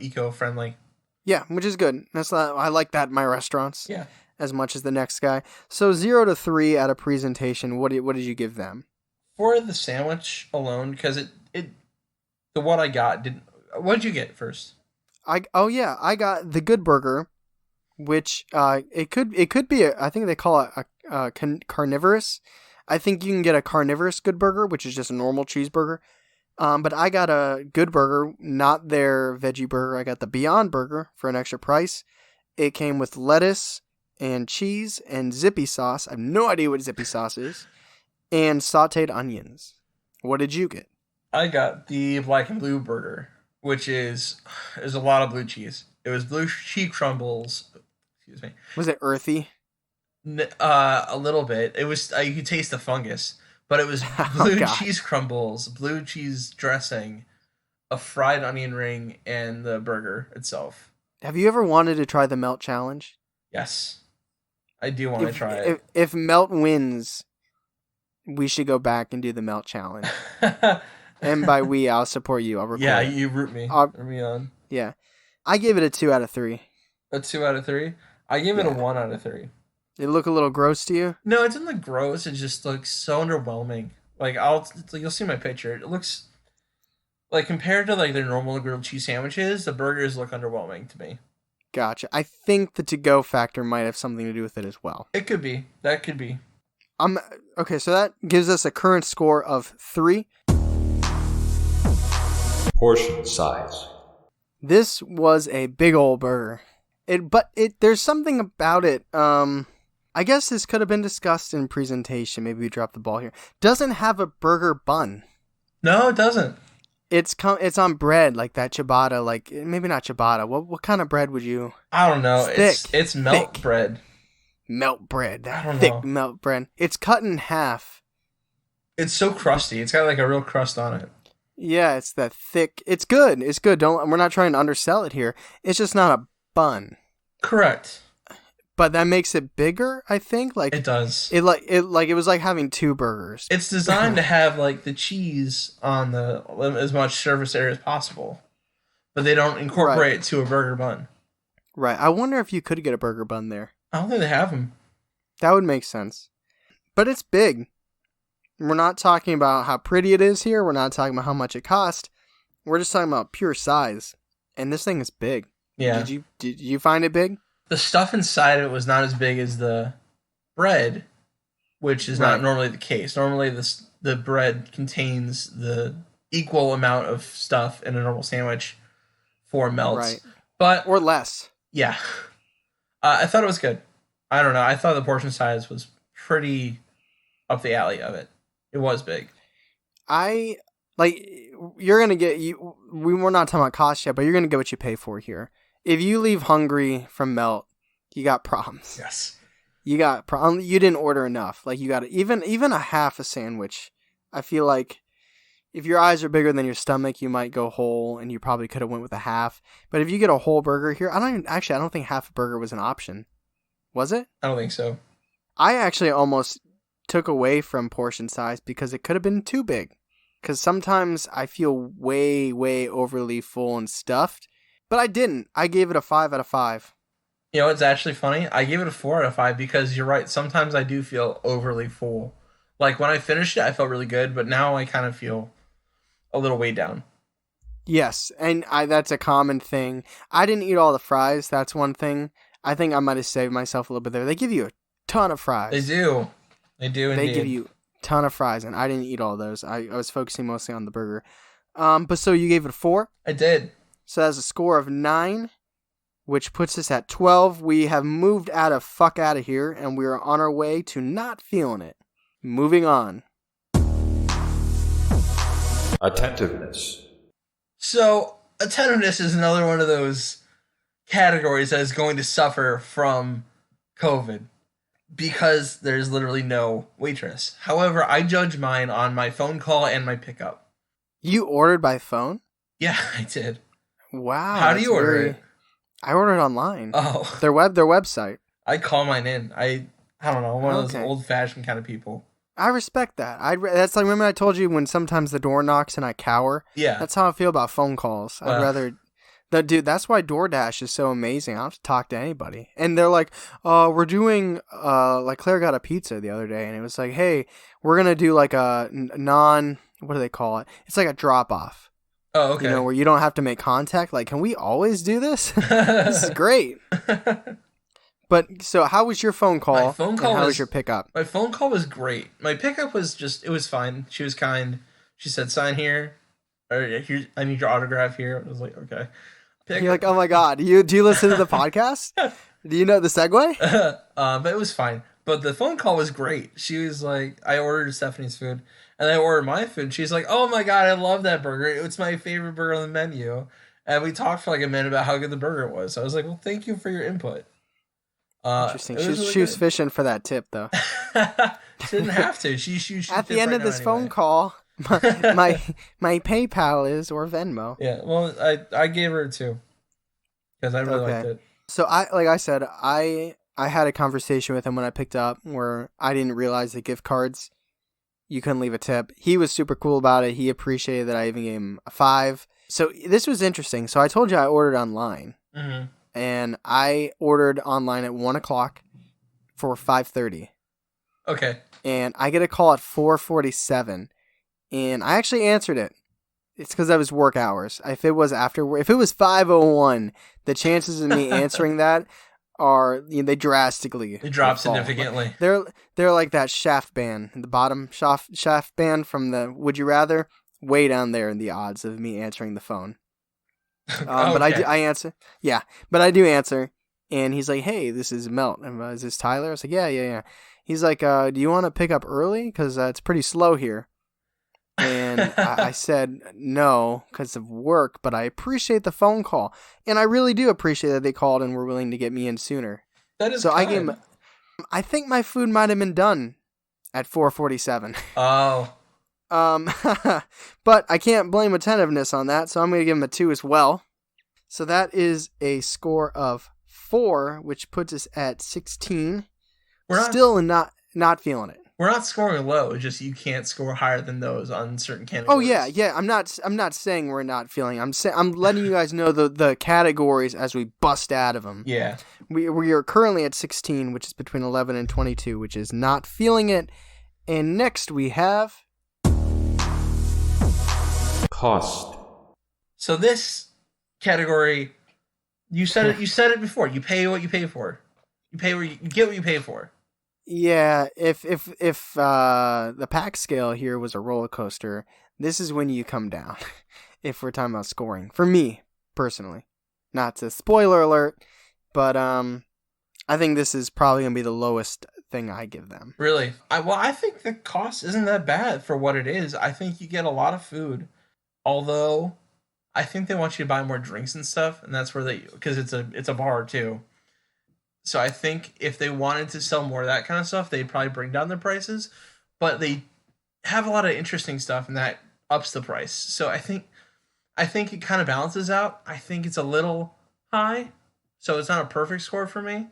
eco-friendly. Yeah, which is good. I like that in my restaurants. Yeah. As much as the next guy. So 0 to 3 at a presentation, what did you give them? For the sandwich alone, because the what I got didn't. What did you get first? I got the Good Burger, which it could be I think they call it a carnivorous. I think you can get a carnivorous Good Burger, which is just a normal cheeseburger. But I got a Good Burger, not their veggie burger. I got the Beyond Burger for an extra price. It came with lettuce and cheese and zippy sauce. I have no idea what zippy sauce is. And sauteed onions. What did you get? I got the Black and Blue Burger, which is a lot of blue cheese. It was blue cheese crumbles. Excuse me. Was it earthy? A little bit. It was. You could taste the fungus. But it was blue cheese crumbles, blue cheese dressing, a fried onion ring, and the burger itself. Have you ever wanted to try the Melt Challenge? Yes. I do want to try it. If Melt wins, we should go back and do the Melt Challenge. And by we, I'll support you. I'll record you root me. Root me on. Yeah. I gave it a 2 out of 3. A 2 out of 3? I gave it a 1 out of 3. It look a little gross to you? No, it doesn't look gross. It just looks so underwhelming. Like, you'll see my picture. It looks like, compared to like their normal grilled cheese sandwiches, the burgers look underwhelming to me. Gotcha. I think the to-go factor might have something to do with it as well. It could be. That could be. Okay, so that gives us a current score of 3. Portion size. This was a big old burger. There's something about it. I guess this could have been discussed in presentation. Maybe we dropped the ball here. Doesn't have a burger bun. No, it doesn't. It's on bread, like that ciabatta, like maybe not ciabatta. What kind of bread would you? I don't know. It's melt thick bread. Melt bread. I don't thick know. Melt bread. It's cut in half. It's so crusty. It's got like a real crust on it. Yeah, it's that thick. It's good. It's good. We're not trying to undersell it here. It's just not a bun. Correct. But that makes it bigger, I think. Like it does. It was like having 2 burgers. It's designed to have like the cheese on as much surface area as possible, but they don't incorporate it to a burger bun. Right. I wonder if you could get a burger bun there. I don't think they have them. That would make sense. But it's big. We're not talking about how pretty it is here. We're not talking about how much it cost. We're just talking about pure size. And this thing is big. Yeah. Did you find it big? The stuff inside of it was not as big as the bread, which is not normally the case. Normally, the bread contains the equal amount of stuff in a normal sandwich for melts. Right. Or less. Yeah. I thought it was good. I don't know. I thought the portion size was pretty up the alley of it. It was big. You're going to get... We're not talking about cost yet, but you're going to get what you pay for here. If you leave hungry from Melt, you got problems. Yes. You got problems. You didn't order enough. Like, you got even a half a sandwich. I feel like if your eyes are bigger than your stomach, you might go whole, and you probably could have went with a half. But if you get a whole burger here, I don't think half a burger was an option. Was it? I don't think so. I actually almost took away from portion size because it could have been too big. Because sometimes I feel way, way overly full and stuffed. But I didn't. I gave it a 5 out of 5. You know, it's actually funny. I gave it a 4 out of 5 because you're right. Sometimes I do feel overly full. Like, when I finished it, I felt really good, but now I kind of feel a little weighed down. Yes, and that's a common thing. I didn't eat all the fries. That's one thing. I think I might have saved myself a little bit there. They give you a ton of fries. They do. They do, indeed. They give you a ton of fries, and I didn't eat all those. I was focusing mostly on the burger. But so you gave it a 4? I did. So that's a score of 9, which puts us at 12. We have moved fuck out of here, and we are on our way to not feeling it. Moving on. Attentiveness. So, attentiveness is another one of those categories that is going to suffer from COVID because there's literally no waitress. However, I judge mine on my phone call and my pickup. You ordered by phone? Yeah, I did. Wow. How do you order it? I ordered online. Oh. Their website. I call mine in. I don't know, one of those old-fashioned kind of people. I respect that. That's like, remember I told you when sometimes the door knocks and I cower? Yeah. That's how I feel about phone calls. I'd rather... Dude, that's why DoorDash is so amazing. I don't have to talk to anybody. And they're like, we're doing... like, Claire got a pizza the other day, and it was like, hey, we're going to do like a what do they call it? It's like a drop-off. Oh, okay. You know, where you don't have to make contact. Like, can we always do this? This is great. But, so how was your phone call? My phone call and how was your pickup? My phone call was great. My pickup was it was fine. She was kind. She said, sign here. Or, here, I need your autograph here. I was like, okay. You're like, oh my God. Do you listen to the podcast? Do you know the segue? But it was fine. But the phone call was great. She was like, I ordered Stephanie's food. And I ordered my food. She's like, oh my God, I love that burger. It's my favorite burger on the menu. And we talked for like a minute about how good the burger was. So I was like, well, thank you for your input. Interesting. She was fishing for that tip, though. She didn't have to. She at the end of this phone call, my PayPal is or Venmo. Yeah, well, I gave her a 2 because I really liked it. So I had a conversation with him when I picked up where I didn't realize that gift cards, you couldn't leave a tip. He was super cool about it. He appreciated that I even gave him a 5. So this was interesting. So I told you I ordered online. Mm-hmm. and I ordered online at 1 o'clock for 5:30. Okay. And I get a call at 4:47, and I actually answered it. It's because that was work hours. If it was 5:01, the chances of me answering that are they drastically It dropped fall. significantly. They're like that shaft band, the bottom shaft band from the Would You Rather, way down there in the odds of me answering the phone. But I answer. Yeah, but I do answer. And he's like, hey, this is Melt. Is this Tyler? I was like, yeah. He's like, do you want to pick up early? Because it's pretty slow here. And I said no because of work, but I appreciate the phone call. And I really do appreciate that they called and were willing to get me in sooner. That is so kind. I gave him, I think my food might have been done at 4:47. Oh. But I can't blame attentiveness on that, so I'm going to give him a 2 as well. So that is a score of 4, which puts us at 16. Still not feeling it. We're not scoring low. It's just you can't score higher than those on certain categories. Oh yeah. I'm not saying we're not feeling. I'm letting you guys know the categories as we bust out of them. Yeah. We are currently at 16, which is between 11 and 22, which is not feeling it. And next we have Cost. So this category, you said it before. You pay what you pay for. You get what you pay for. Yeah, if the pack scale here was a roller coaster, this is when you come down. If we're talking about scoring, for me personally, not to spoiler alert, but I think this is probably gonna be the lowest thing I give them. Really? I think the cost isn't that bad for what it is. I think you get a lot of food, although I think they want you to buy more drinks and stuff, and that's where because it's a bar too. So I think if they wanted to sell more of that kind of stuff, they'd probably bring down their prices. But they have a lot of interesting stuff, and that ups the price. So I think it kind of balances out. I think it's a little high, so it's not a perfect score for me.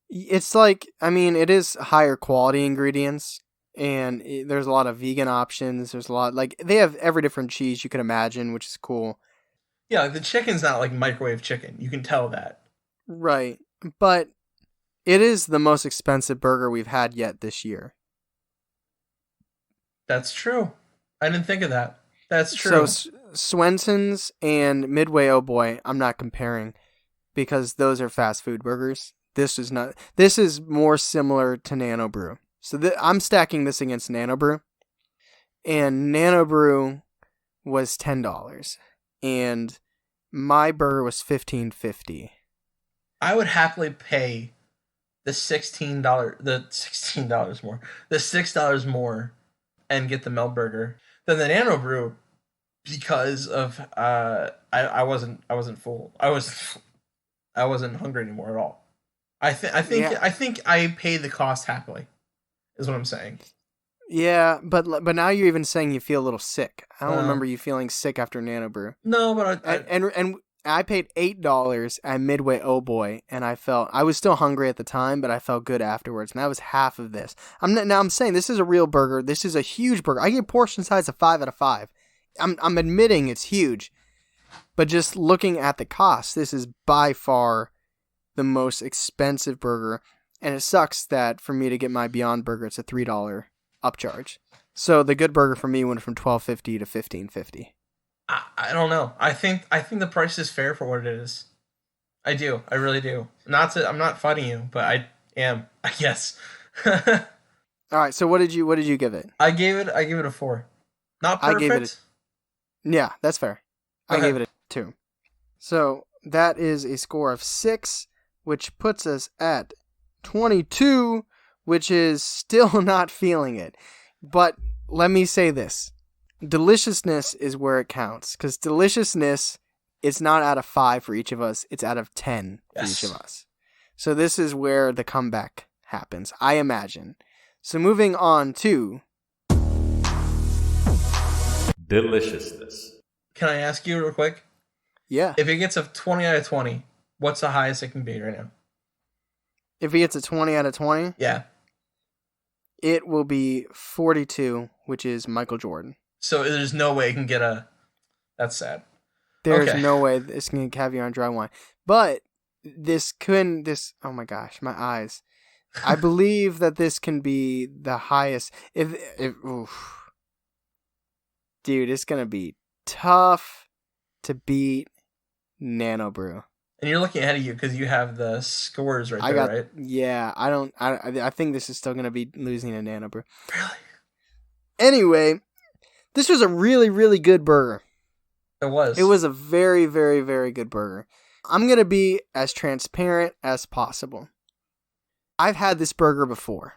It's like, I mean, it is higher quality ingredients, and there's a lot of vegan options. There's a lot, like, they have every different cheese you can imagine, which is cool. Yeah, like the chicken's not like microwave chicken. You can tell that. Right. But it is the most expensive burger we've had yet this year. That's true. I didn't think of that. That's true. So Swenson's and Midway Oh Boy, I'm not comparing because those are fast food burgers. This is not. This is more similar to Nano Brew. So I'm stacking this against Nano Brew. And Nano Brew was $10 and my burger was $15.50. I would happily pay the $6 more, and get the Melt burger than the Nano Brew because of I wasn't full. I wasn't hungry anymore at all. I think I paid the cost happily, is what I'm saying. Yeah, but now you're even saying you feel a little sick. I don't remember you feeling sick after Nano Brew. No, but and I paid $8 at Midway Oh Boy, and I was still hungry at the time, but I felt good afterwards, and that was half of this. I'm saying this is a real burger. This is a huge burger. I give portion size a 5 out of 5. I'm admitting it's huge, but just looking at the cost, this is by far the most expensive burger, and it sucks that for me to get my Beyond Burger, it's a $3 upcharge. So the good burger for me went from $12.50 to $15.50. I don't know. I think the price is fair for what it is. I do. I really do. I'm not fighting you, but I am. I guess. All right. So what did you give it? I gave it a 4. Not perfect. I gave it yeah, that's fair. I gave it a 2. So that is a score of 6, which puts us at 22, which is still not feeling it. But let me say this. Deliciousness is where it counts, because deliciousness is not out of 5 for each of us, it's out of 10 for each of us. So this is where the comeback happens, I imagine. So moving on to Deliciousness. Can I ask you real quick? Yeah. If it gets a 20 out of 20, what's the highest it can be right now? If he gets a 20 out of 20? Yeah. It will be 42, which is Michael Jordan. So there's no way it can get a... That's sad. There's no way it's going to caviar and dry wine. But oh my gosh, my eyes. I believe that this can be the highest. Oof. Dude, it's going to be tough to beat Nano Brew. And you're looking ahead of you because you have the scores right there, right? Yeah, I think this is still going to be losing to Nano Brew. Really? Anyway, this was a really, really good burger. It was. It was a very, very, very good burger. I'm going to be as transparent as possible. I've had this burger before,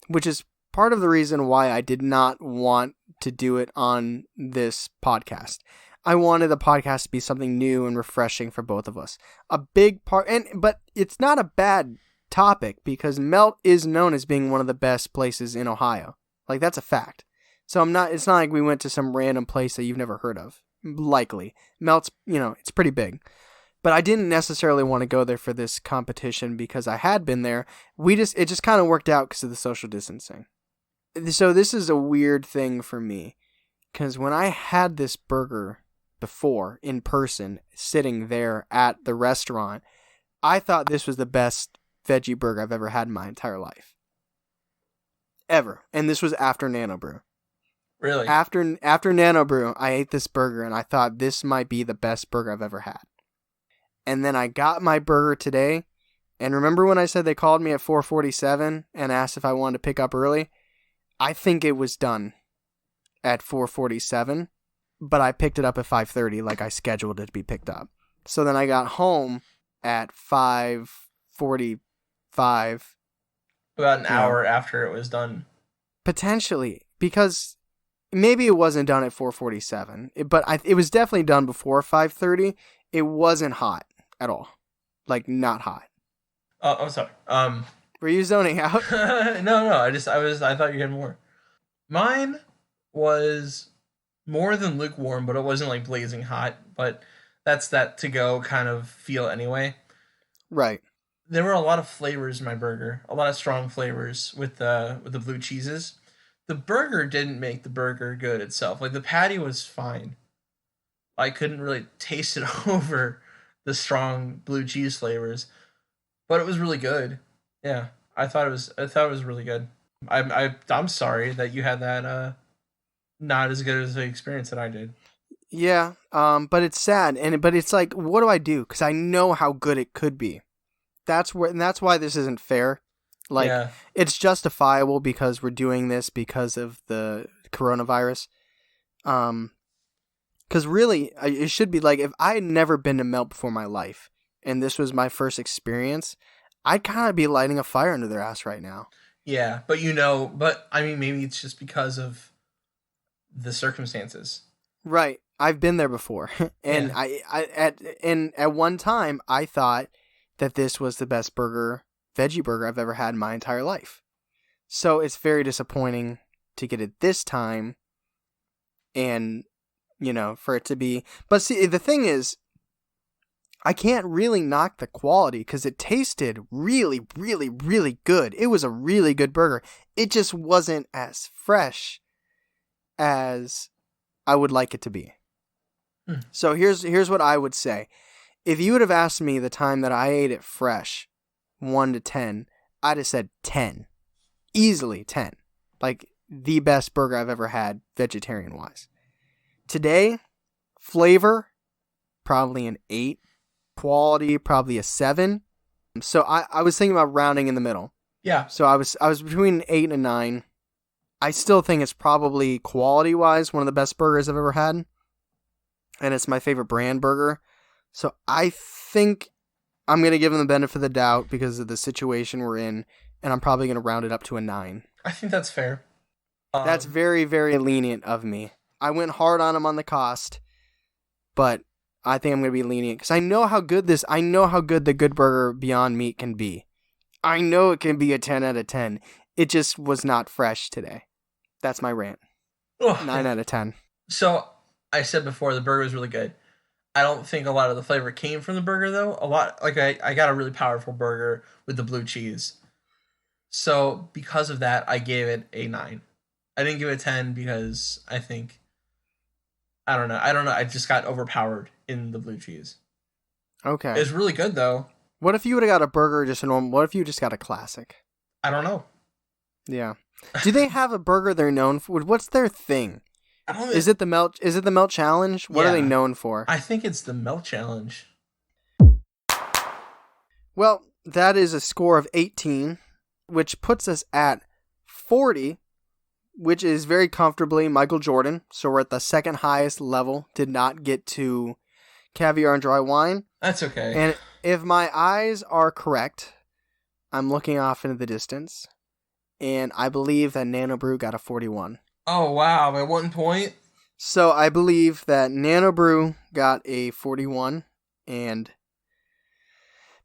which is part of the reason why I did not want to do it on this podcast. I wanted the podcast to be something new and refreshing for both of us. A big part, but it's not a bad topic because Melt is known as being one of the best places in Ohio. Like, that's a fact. So it's not like we went to some random place that you've never heard of. Likely. Melt's, it's pretty big. But I didn't necessarily want to go there for this competition because I had been there. It just kind of worked out because of the social distancing. So this is a weird thing for me because when I had this burger before in person, sitting there at the restaurant, I thought this was the best veggie burger I've ever had in my entire life. Ever. And this was after Nano Brew. Really? After Nano Brew, I ate this burger and I thought this might be the best burger I've ever had. And then I got my burger today. And remember when I said they called me at 4:47 and asked if I wanted to pick up early? I think it was done at 4:47, but I picked it up at 5:30 like I scheduled it to be picked up. So then I got home at 5:45. About an hour after it was done. Potentially, because maybe it wasn't done at 4:47, but it was definitely done before 5:30. It wasn't hot at all. Like, not hot. Oh, I'm sorry. Were you zoning out? No. I thought you had more. Mine was more than lukewarm, but it wasn't like blazing hot. But that's that to go kind of feel anyway. Right. There were a lot of flavors in my burger, a lot of strong flavors with the blue cheeses. The burger didn't make the burger good itself. Like, the patty was fine. I couldn't really taste it over the strong blue cheese flavors, but it was really good. Yeah, I thought it was really good. I'm sorry that you had that not as good as the experience that I did. Yeah, but it's sad, but it's like, what do I do? Because I know how good it could be. That's why this isn't fair. Like, yeah. It's justifiable because we're doing this because of the coronavirus. Because really, it should be like, if I had never been to Melt before my life, and this was my first experience, I'd kind of be lighting a fire under their ass right now. Yeah, but I mean, maybe it's just because of the circumstances. Right. I've been there before. And yeah. At one time, I thought that this was the best veggie burger I've ever had in my entire life. So it's very disappointing to get it this time and, for it to be... But see, the thing is, I can't really knock the quality because it tasted really, really, really good. It was a really good burger. It just wasn't as fresh as I would like it to be. So here's what I would say. If you would have asked me the time that I ate it fresh, 1 to 10, I'd have said 10. Easily 10. Like, the best burger I've ever had, vegetarian-wise. Today, flavor, probably an 8. Quality, probably a 7. So I was thinking about rounding in the middle. Yeah. So I was between an 8 and a 9. I still think it's probably quality-wise one of the best burgers I've ever had. And it's my favorite brand burger. So I think I'm going to give them the benefit of the doubt because of the situation we're in. And I'm probably going to round it up to a 9. I think that's fair. That's very, very lenient of me. I went hard on them on the cost. But I think I'm going to be lenient because I know how good the Good Burger Beyond Meat can be. I know it can be a 10 out of 10. It just was not fresh today. That's my rant. 9 out of 10. So I said before the burger was really good. I don't think a lot of the flavor came from the burger though. I got a really powerful burger with the blue cheese. So because of that, I gave it a 9. I didn't give it a 10 because I don't know. I just got overpowered in the blue cheese. Okay. It's really good though. What if you would have got a burger, just a normal? What if you just got a classic? I don't know. Yeah. Do they have a burger they're known for? What's their thing? I don't. Is it the melt? Is it the melt challenge? What are they known for? I think it's the melt challenge. Well, that is a score of 18, which puts us at 40, which is very comfortably Michael Jordan. So we're at the second highest level. Did not get to caviar and dry wine. That's okay. And if my eyes are correct, I'm looking off into the distance, and I believe that Nano Brew got a 41. Oh, wow. By 1 point? So I believe that Nano Brew got a 41, and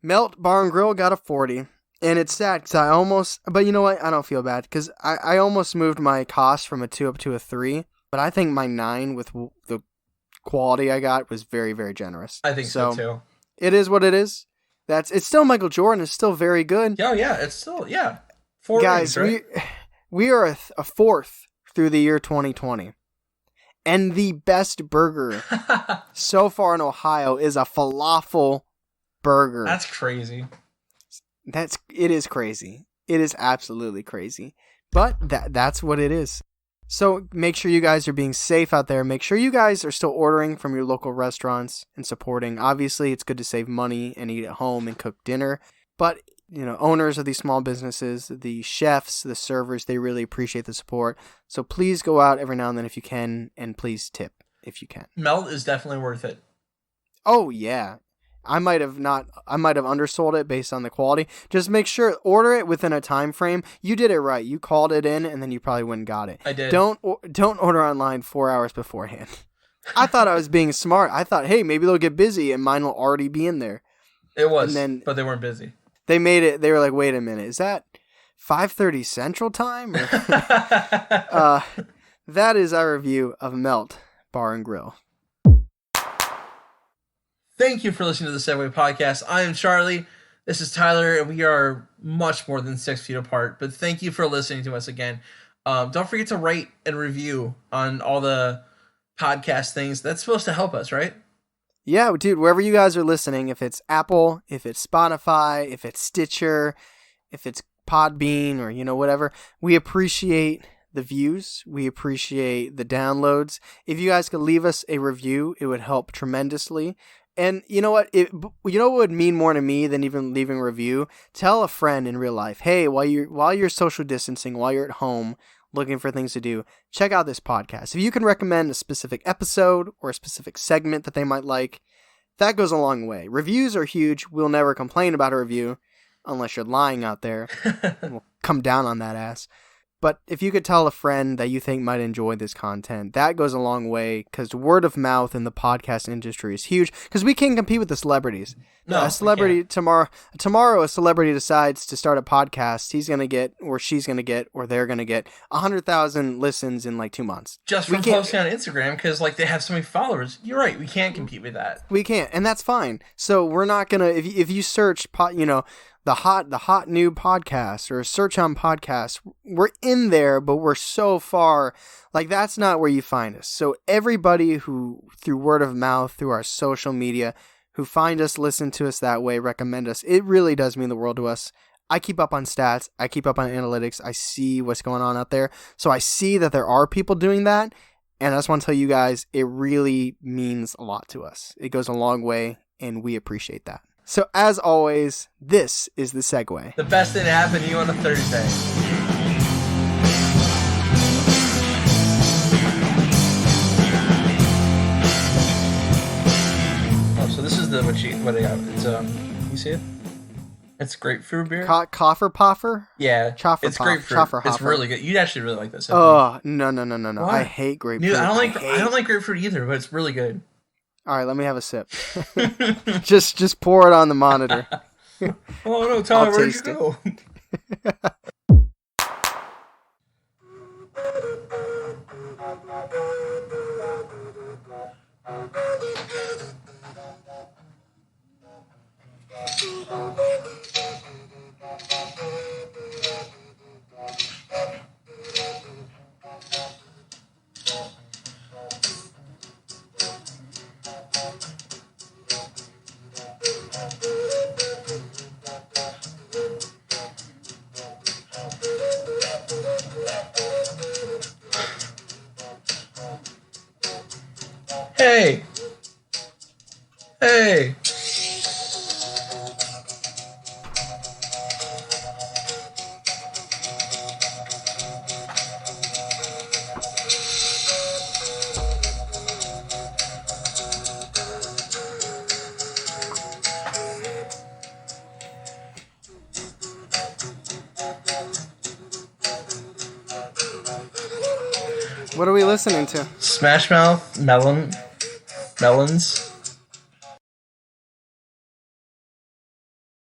Melt Bar and Grill got a 40. And it's sad because I almost, but you know what? I don't feel bad because I almost moved my cost from a 2 up to a 3. But I think my 9 with the quality I got was very, very generous. I think so too. It is what it is. It's still Michael Jordan. It's still very good. Oh yeah, it's still 4 Guys, rings, right? we are a fourth through the year 2020, and the best burger so far in Ohio is a falafel burger. That's crazy. It is crazy. It is absolutely crazy. But that's what it is. So make sure you guys are being safe out there. Make sure you guys are still ordering from your local restaurants and supporting. Obviously, it's good to save money and eat at home and cook dinner. But, owners of these small businesses, the chefs, the servers, they really appreciate the support. So please go out every now and then if you can, and please tip if you can. Melt is definitely worth it. Oh, yeah. I might have undersold it based on the quality. Just make sure, order it within a time frame. You did it right. You called it in, and then you probably went and got it. I did. Don't order online 4 hours beforehand. I thought I was being smart. I thought, hey, maybe they'll get busy, and mine will already be in there. It was, but they weren't busy. They made it. They were like, wait a minute, is that 5:30 Central Time? That is our review of Melt Bar and Grill. Thank you for listening to the Segway Podcast. I am Charlie. This is Tyler, and we are much more than 6 feet apart. But thank you for listening to us again. Don't forget to rate and review on all the podcast things. That's supposed to help us, right? Yeah, dude, wherever you guys are listening, if it's Apple, if it's Spotify, if it's Stitcher, if it's Podbean, or whatever, we appreciate the views. We appreciate the downloads. If you guys could leave us a review, it would help tremendously. And you know what? What would mean more to me than even leaving a review? Tell a friend in real life, hey, while you're social distancing, while you're at home looking for things to do, check out this podcast. If you can recommend a specific episode or a specific segment that they might like, that goes a long way. Reviews are huge. We'll never complain about a review unless you're lying out there. We'll come down on that ass. But if you could tell a friend that you think might enjoy this content, that goes a long way because word of mouth in the podcast industry is huge because we can't compete with the celebrities. No, a celebrity tomorrow, a celebrity decides to start a podcast, he's going to get, or she's going to get, or they're going to get 100,000 listens in like 2 months. Just from posting on Instagram because they have so many followers. You're right. We can't compete with that. We can't. And that's fine. So we're not going to, if you search, the hot new podcast or search on podcasts, we're in there, but we're so far, that's not where you find us. So everybody who, through word of mouth, through our social media, who find us, listen to us that way, recommend us, it really does mean the world to us. I keep up on stats. I keep up on analytics. I see what's going on out there. So I see that there are people doing that. And I just want to tell you guys, it really means a lot to us. It goes a long way, and we appreciate that. So as always, this is the Segway. The best thing to happen to you on a Thursday. Oh, so this is what I got. It's you see it? It's grapefruit beer. Coffer Poffer? Yeah, it's grapefruit. It's really good. You'd actually really like this. Oh no! What? I hate grapefruit. Dude, I don't like grapefruit either, but it's really good. All right, let me have a sip. just pour it on the monitor. Oh no, Tyler, where'd you go? Hey! Hey! What are we listening to? Smash Mouth, Melons.